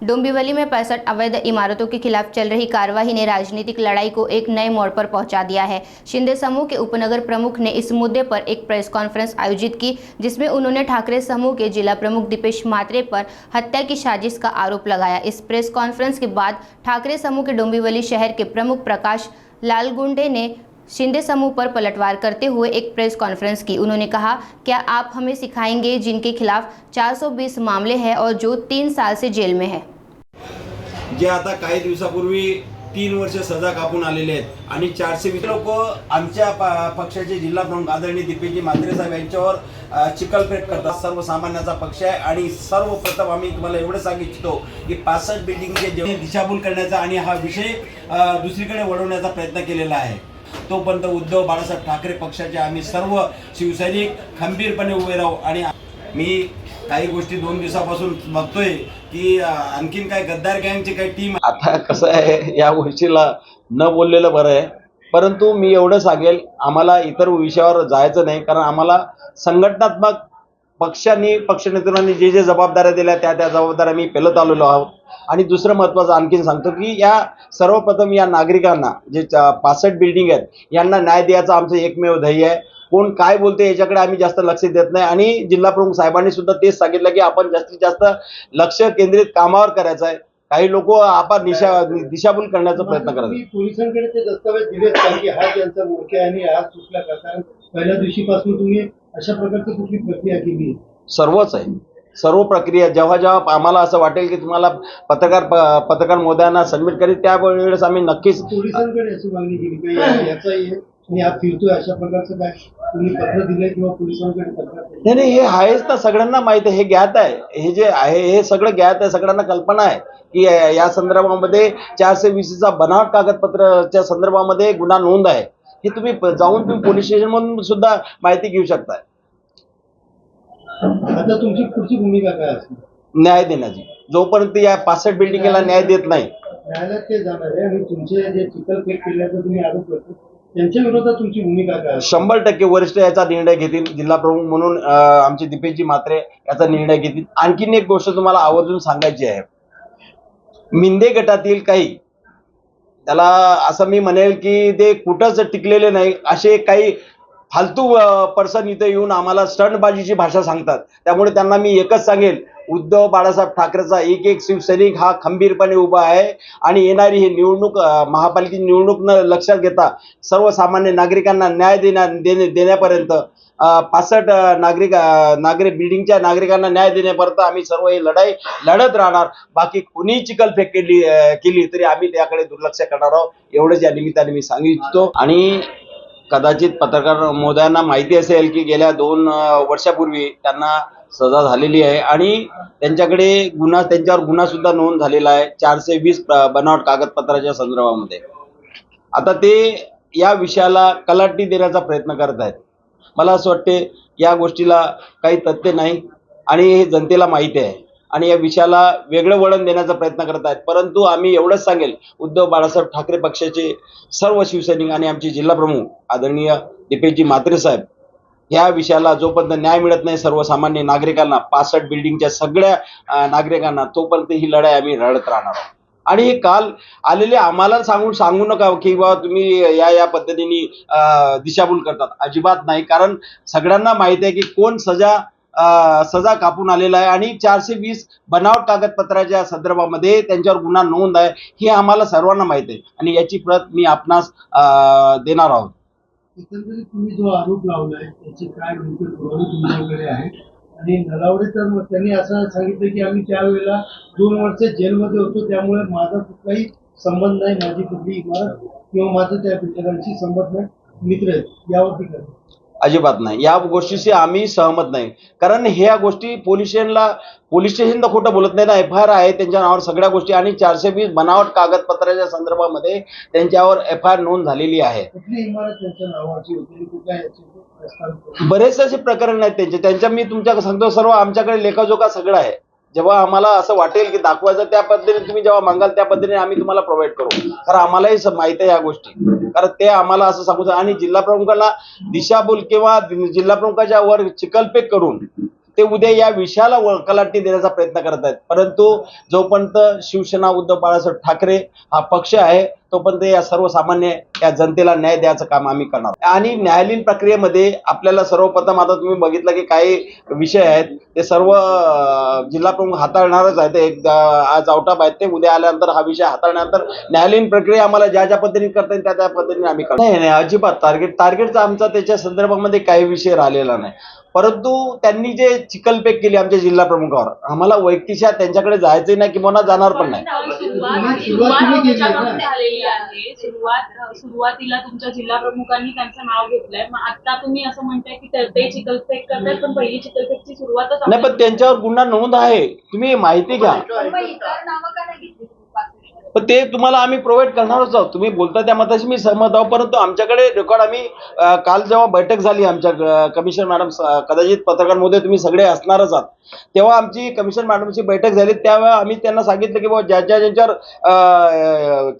डोंबिवली में 65 अवैध इमारतों के खिलाफ चल रही कार्यवाही ने राजनीतिक लड़ाई को एक नए मोड़ पर पहुंचा दिया है। शिंदे समूह के उपनगर प्रमुख ने इस मुद्दे पर एक प्रेस कॉन्फ्रेंस आयोजित की, जिसमें उन्होंने ठाकरे समूह के जिला प्रमुख दीपेश म्हात्रे पर हत्या की साजिश का आरोप लगाया। इस प्रेस कॉन्फ्रेंस के बाद ठाकरे समूह के डोंबिवली शहर के प्रमुख प्रकाश लालगुंडे ने शिंदे समूह पर पलटवार करते हुए एक प्रेस कॉन्फ्रेंस की। उन्होंने कहा, क्या आप हमें सिखाएंगे जिनके खिलाफ 420 मामले हैं और जो 3 साल से जेल में है। जे आता काही दिवसापूर्वी 3 वर्ष सजा कापून आलेले आहेत आणि 420 लोक आमच्या पक्षाचे जिल्हा प्रमुख आदरणीय दीपेशजी म्हात्रे साहेब यांच्यावर चिखलफेक करतात। सर्वसामान्याचा पक्ष आहे आणि सर्वप्रथम आम्ही तुम्हाला एवढं सांगू इच्छितो की 65 बिल्डिंगचे जे दिशाभूल करण्याचा आणि हा विषय दुसरीकडे वळवण्याचा प्रयत्न केलेला आहे, तोपर्यंत उद्धव बाळासाहेब ठाकरे पक्षाचे आम्ही सर्व शिवसैनिक खंबीरपणे उभे राहू। आणि मी काही गोष्टी 2 दिवसापासून बघतोय की आणखीन काय गद्दार गँगची काही टीम। आता कसं आहे, या गोष्टीला न बोललेलं बरं आहे, परंतु मी एवढं सांगेल, आम्हाला इतर विषयावर जायचं नाही, कारण आम्हाला संघटनात्मक पक्षांनी पक्षनेत्यांनी जे जे जबाबदाऱ्या दिल्या त्या जबाबदाऱ्या मी पेलत आलेलो आहोत। आणि दुसरं महत्त्वाचं आणखीन सांगतो की या सर्वप्रथम या नागरिकांना जे 65 बिल्डिंग आहेत यांना न्याय द्यायचं आमचं एकमेव ध्येय आहे। कोण काय बोलते याच्याकडे आम्ही जास्त लक्ष देत नाही आणि जिल्हा प्रमुख साहेबांनी सुद्धा तेच सांगितलं की आपण जास्तीत जास्त लक्ष केंद्रित कामावर करायचं आहे। काही लोक आपण दिशाभूल करण्याचा प्रयत्न करतात। पोलिसांकडे ते दस्तावेज दिले कारण की हा त्यांचा मोर्चा आहे आणि आज सुटला का, कारण पहिल्या दिवशीपासून तुम्ही अशा प्रकारची कुठली प्रक्रिया केली? सर्वच आहे, सर्व प्रक्रिया जेव्हा आम्हाला असं वाटेल की तुम्हाला पत्रकार महोदयांना सबमिट करीत त्यावेळेस आम्ही नक्कीच पोलिसांकडे अशी मागणी केली की याचाही आणि आप फिरतोय अशा प्रकारचं काय तुम्ही पत्र दिलंय किंवा पोलिसांकडे तक्रार? नाही, हे आहेच ना, सगळ्यांना माहिती आहे, हे ज्ञात आहे, हे जे आहे हे सगळं ज्ञात आहे, सगळ्यांना कल्पना आहे की या संदर्भामध्ये 420चा बनावट कागदपत्राच्या संदर्भामध्ये गुन्हा नोंद आहे। हे तुम्ही जाऊन पोलीस स्टेशन मधून सुद्धा माहिती घेऊ शकता। आता तुमची पुढची भूमिका काय असणार? न्याय देण्याची, जोपर्यंत या 65 बिल्डिंगला न्याय देत नाही न्यायालयात ते जाणार आहे आणि तुमचे जे चिखलफेक केल्याचा तुम्ही आरोप करतो त्यांच्या विरोधात तुमची भूमिका काय? 100% वरिष्ठ याचा निर्णय घेतील, जिल्हा प्रमुख म्हणून आमचे दीपेशजी म्हात्रे याचा निर्णय घेतील। आणखीन एक गोष्ट तुम्हाला आवर्जून सांगायची आहे, मिंदे गटातील काही त्याला असं मी म्हणेल की ते कुठंच टिकलेले नाही, असे काही फालतू पर्सन इथे येऊन आम्हाला स्टंटबाजीची भाषा सांगतात। त्यामुळे त्यांना मी एकच सांगेल, उद्धव बाळासाहेब ठाकरेचा एक शिवसैनिक हा खंबीरपणे उभा आहे आणि येणारी ही निवडणूक महापालिकेची निवडणूक न लक्षात घेता सर्वसामान्य नागरिकांना न्याय देण्यापर्यंत 65 नागरिक बिल्डिंगच्या नागरिकांना न्याय देण्यापर्यंत आम्ही सर्व ही लढाई लढत राहणार। बाकी कोणी चिखलफेक केली तरी आम्ही त्याकडे दुर्लक्ष करणार आहोत, एवढंच या निमित्ताने मी सांगू इच्छितो। आणि कदाचित पत्रकार महोदयांना माहिती असेल की गेल्या 2 वर्षापूर्वी त्यांना सजा झालेली आहे आणि त्यांच्यावर गुन्हा सुद्धा नोंद झालेला आहे 420 बनावट कागदपत्राच्या संदर्भामध्ये। आता ते या विषयाला कलाटणी देण्याचा प्रयत्न करत आहेत। मला असं वाटते या गोष्टीला काही तथ्य नाही आणि हे जनतेला माहिती आहे आणि या विषयाला वेगळं वळण देण्याचा प्रयत्न करत आहेत। परंतु आम्ही एवढंच सांगेल, उद्धव बाळासाहेब ठाकरे पक्षाचे सर्व शिवसैनिक आणि आमचे जिल्हा प्रमुख आदरणीय दीपेशजी म्हात्रे साहेब या विषयाला जोपर्यंत न्याय मिळत नाही सर्वसामान्य नागरिकांना 65 बिल्डिंगच्या सगळ्या नागरिकांना, तोपर्यंत ही लढाई आम्ही लढत राहणार आहोत। आणि हे काल आलेले आम्हाला सांगू नका की बाबा तुम्ही या पद्धतीने दिशाभूल करतात, अजिबात नाही, कारण सगळ्यांना माहिती आहे की कोण सजा कापून आलेला आहे आणि 420 बनावट कागदपत्राच्या संदर्भामध्ये त्यांच्यावर गुन्हा नोंद आहे हे आम्हाला सर्वांना माहिती आहे आणि याची प्रत मी आपणास देणार आहोत। एकंदरीत तुम्ही जो आरोप लावलाय त्याचे काय नेमके पुरावे तुमच्याकडे आहेत? आणि नलावडे तर त्यांनी असं सांगितलं की आम्ही त्यावेळेला 2 वर्ष जेलमध्ये होतो, त्यामुळे माझा कुठलाही संबंध नाही, माझी कुठली इमारत किंवा माझं त्या बिल्डरांशी संबंध नाही, मित्र आहेत, यावरती काय? अजिबात नाही, या गोष्टीशी आम्ही सहमत नाही, कारण ह्या गोष्टी पोलीस स्टेशन तर खोटं बोलत नाही ना, FIR आहे त्यांच्या नावावर सगळ्या गोष्टी आणि 420 बनावट कागदपत्राच्या संदर्भामध्ये त्यांच्यावर FIR नोंद झालेली आहे। कुठली इमारत त्यांच्या नावाची होती, कुठल्या याची? बरेच असे प्रकरण आहेत त्यांच्या मी तुमच्याकडे सांगतो, सर्व आमच्याकडे लेखाजोखा सगळं आहे। जेव्हा आम्हाला असं वाटेल की दाखवायचं त्या पद्धतीने तुम्ही जेव्हा मागाल त्या पद्धतीने आम्ही तुम्हाला प्रोव्हाइड करू, कारण आम्हालाही माहिती आहे या गोष्टी, कारण ते आम्हाला असं सांगू आणि जिल्हा प्रमुखाला दिशाभूल किंवा जिल्हा प्रमुखाच्या वर चिखलफेक करून ते उद्या या विषयाला कलाटणी देण्याचा प्रयत्न करत आहेत. परंतु जोपर्यंत शिवसेना उद्धव बाळासाहेब ठाकरे हा पक्ष आहे तोपर्यंत या सर्वसामान्य या जनतेला न्याय द्यायचं काम आम्ही करणार. आणि न्यायालयीन प्रक्रियेमध्ये आपल्याला सर्वप्रथम आता तुम्ही बघितलं की काही विषय आहेत ते सर्व जिल्हा प्रमुख हाताळणारच आहेत. एक आज आउटाप आहेत ते उद्या आल्यानंतर हा विषय हाताळल्यानंतर न्यायालयीन प्रक्रिया आम्हाला ज्या ज्या पद्धतीने करता येईल त्या पद्धतीने आम्ही करतो. नाही अजिबात टार्गेटचा आमचा त्याच्या संदर्भामध्ये काही विषय राहिलेला नाही. परंतु त्यांनी जे चिखलफेक केली आमच्या जिल्हा प्रमुखावर आम्हाला वैयक्तिक त्यांच्याकडे जायचंही नाही किंवा जाणार पण नाही. सुरुवातीला तुमच्या जिल्हा प्रमुखांनी त्यांचं नाव घेतलंय, मग आता तुम्ही असं म्हणताय की ते चिखलफेक करतात, पण पहिली चिखलफेकची सुरुवातच नाही, पण त्यांच्यावर गुन्हा नोंद आहे, तुम्ही माहिती घ्या. पण ते तुम्हाला आम्ही प्रोव्हाइड करणारच आहोत. तुम्ही बोलता त्या मताशी मी सहमत आहोत. परंतु आमच्याकडे रेकॉर्ड आम्ही काल जेव्हा बैठक झाली आमच्या कमिशनर मॅडम, कदाचित पत्रकारांमध्ये तुम्ही सगळे असणारच आहात, तेव्हा आमची कमिशनर मॅडमची बैठक झाली. त्यावेळेला आम्ही त्यांना सांगितलं की बाबा ज्यांच्यावर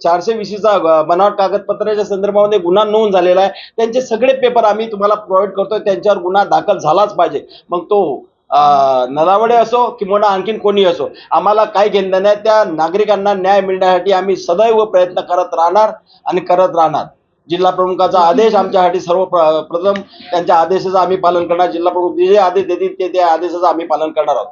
420चा बनावट कागदपत्राच्या संदर्भामध्ये गुन्हा नोंद झालेला आहे त्यांचे सगळे पेपर आम्ही तुम्हाला प्रोव्हाइड करतोय. त्यांच्यावर गुन्हा दाखल झालाच पाहिजे. मग तो नलावडे असो किंवा आणखीन कोणी असो, आम्हाला काय घेणं नाही. त्या नागरिकांना न्याय मिळण्यासाठी आम्ही सदैव प्रयत्न करत राहणार आणि करत राहणार. जिल्हा प्रमुखाचा आदेश आमच्यासाठी सर्वप्रथम त्यांच्या आदेशाचं आम्ही पालन करणार. जिल्हा प्रमुख जे आदेश देतील ते आदेशाचं आम्ही पालन करणार आहोत.